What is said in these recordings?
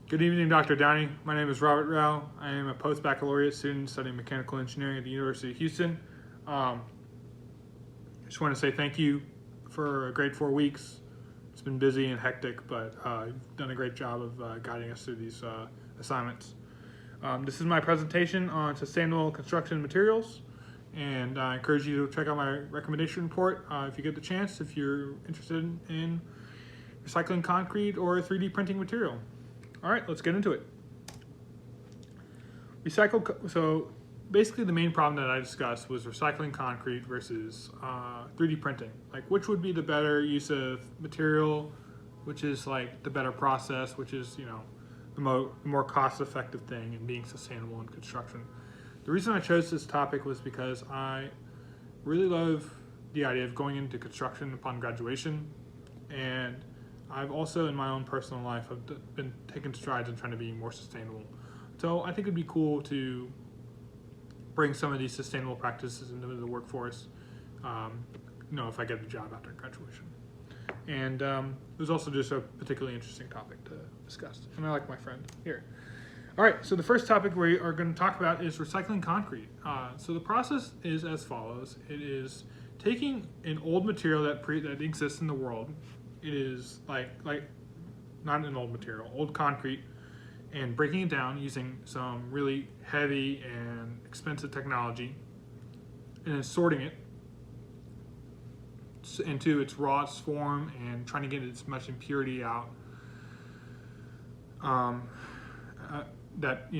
Good evening, Dr. Downey. My name is Robert Rau. I am a post-baccalaureate student studying mechanical engineering at the University of Houston. I just want to say thank you for a great 4 weeks. It's been busy and hectic, but you've done a great job of guiding us through these assignments. This is my presentation on sustainable construction materials, and I encourage you to check out my recommendation report if you get the chance, if you're interested in recycling concrete or 3D printing material. All right, let's get into it. So basically the main problem that I discussed was recycling concrete versus 3D printing. Like, which would be the better use of material, which is like the better process, which is, the more cost-effective thing and being sustainable in construction. The reason I chose this topic was because I really love the idea of going into construction upon graduation, and I've also, in my own personal life, I've been taking strides in trying to be more sustainable. So I think it'd be cool to bring some of these sustainable practices into the workforce, if I get the job after graduation. And it was also just a particularly interesting topic to discuss. And I like my friend here. All right, so the first topic we are going to talk about is recycling concrete. So the process is as follows. It is taking an old material that exists in the world. It is like not an old material, old concrete, and breaking it down using some really heavy and expensive technology, and then sorting it into its rawest form and trying to get as much impurity out that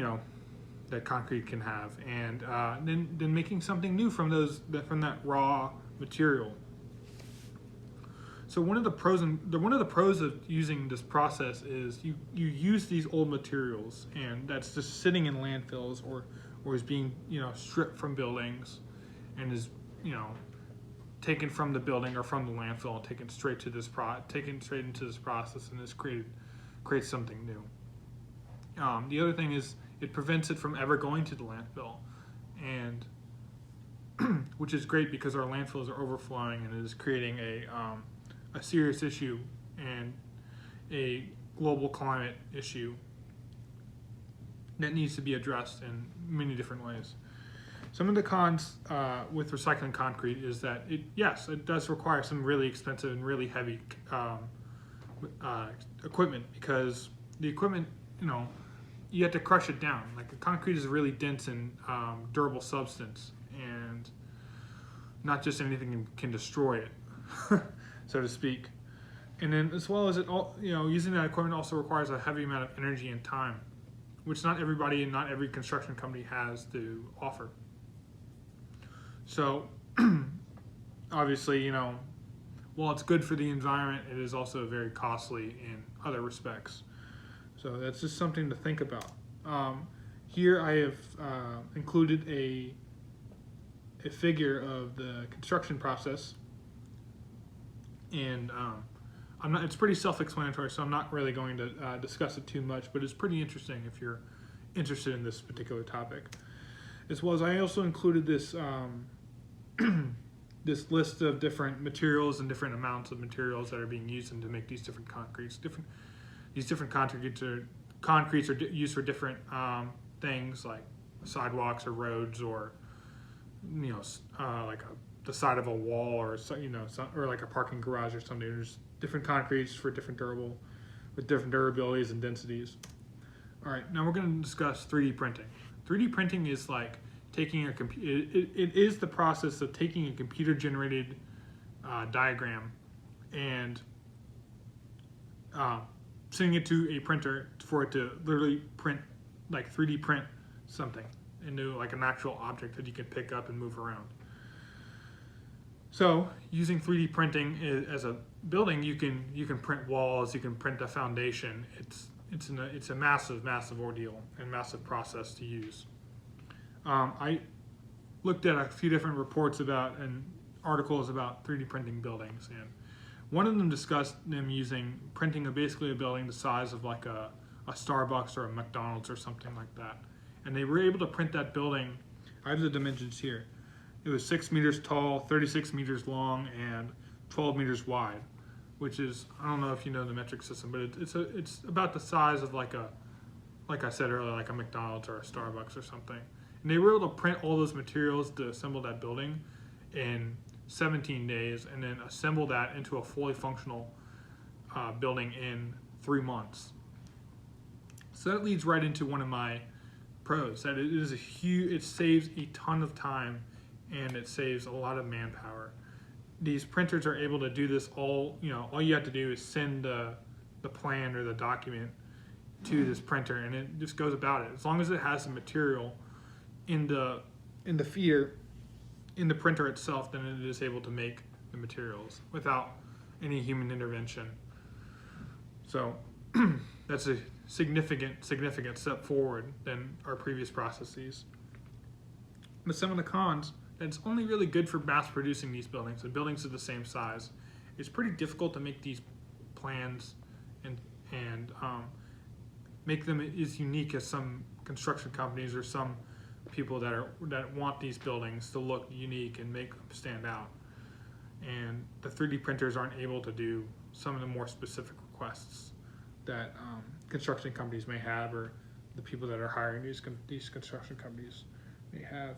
concrete can have, and then making something new from that raw material. So one of the pros of using this process is you use these old materials, and that's just sitting in landfills or is being stripped from buildings, and is taken from the building or from the landfill and taken straight into this process, and creates something new. The other thing is it prevents it from ever going to the landfill, and which is great because our landfills are overflowing, and it is creating a serious issue and a global climate issue that needs to be addressed in many different ways. Some of the cons with recycling concrete is that it does require some really expensive and really heavy equipment, because the equipment, you have to crush it down. Like, the concrete is a really dense and durable substance, and not just anything can destroy it, so to speak. And then, as well as using that equipment also requires a heavy amount of energy and time, which not everybody and not every construction company has to offer. So obviously, while it's good for the environment, it is also very costly in other respects. So that's just something to think about. Here I have included a figure of the construction process, and it's pretty self-explanatory, so I'm not really going to discuss it too much, but it's pretty interesting if you're interested in this particular topic. As well as I also included this this list of different materials and different amounts of materials that are being used to make these different concretes. These different concretes are used for different things, like sidewalks or roads, or the side of a wall, or or like a parking garage or something. There's different concretes for different durabilities and densities. All right, now we're going to discuss 3D printing. 3D printing is like taking it is the process of taking a computer-generated diagram and sending it to a printer for it to literally print, like 3D print something into like an actual object that you can pick up and move around. So using 3D printing as a building, you can print walls, you can print the foundation. It's a massive ordeal and massive process to use. I looked at a few different reports and articles about 3D printing buildings, and one of them discussed them printing basically a building the size of like a Starbucks or a McDonald's or something like that. And they were able to print that building. I have the dimensions here. It was 6 meters tall, 36 meters long, and 12 meters wide, which is, I don't know if you know the metric system, but it's about the size of like like I said earlier, like a McDonald's or a Starbucks or something. And they were able to print all those materials to assemble that building in 17 days and then assemble that into a fully functional building in 3 months. So that leads right into one of my pros, that it saves a ton of time and it saves a lot of manpower. These printers are able to do this all you have to do is send the plan or the document to this printer and it just goes about it. As long as it has the material in the feeder, in the printer itself, then it is able to make the materials without any human intervention. So that's a significant step forward than our previous processes. But some of the cons, that it's only really good for mass producing these buildings, and buildings of the same size. It's pretty difficult to make these plans and make them as unique as some construction companies or some people that want these buildings to look unique and make them stand out. And the 3D printers aren't able to do some of the more specific requests that construction companies may have, or the people that are hiring these construction companies may have.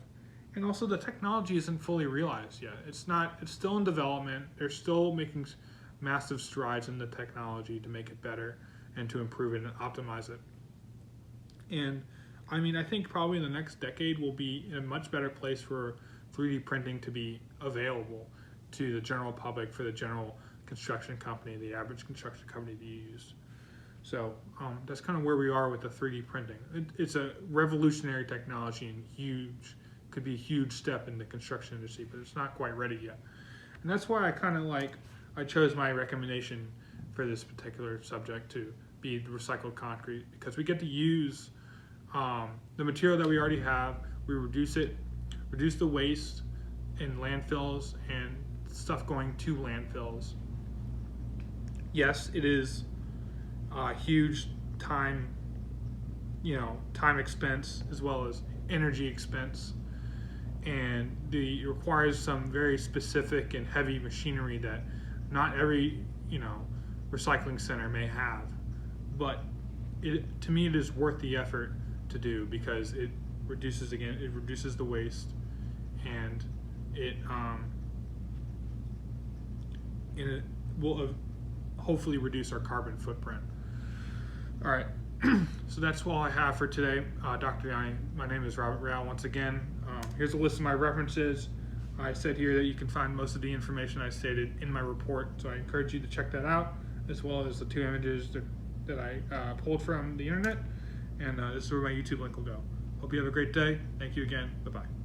And also the technology isn't fully realized yet. It's still in development. They're still making massive strides in the technology to make it better and to improve it and optimize it. And I mean, I think probably in the next decade we'll be in a much better place for 3D printing to be available to the general public, for the general construction company, the average construction company to use. So that's kind of where we are with the 3D printing. It's a revolutionary technology and could be a huge step in the construction industry, but it's not quite ready yet. And that's why I chose my recommendation for this particular subject to be recycled concrete, because we get to use the material that we already have. We reduce the waste in landfills and stuff going to landfills. Yes, it is a huge time expense as well as energy expense, and it requires some very specific and heavy machinery that not every recycling center may have. But to me, it is worth the effort to do, because it reduces the waste, and it will hopefully reduce our carbon footprint. All right, so that's all I have for today. Dr. Yanni, my name is Robert Rau once again. Here's a list of my references. I said here that you can find most of the information I stated in my report, so I encourage you to check that out, as well as the 2 images that I pulled from the internet, and this is where my YouTube link will go. Hope you have a great day. Thank you again. Bye-bye.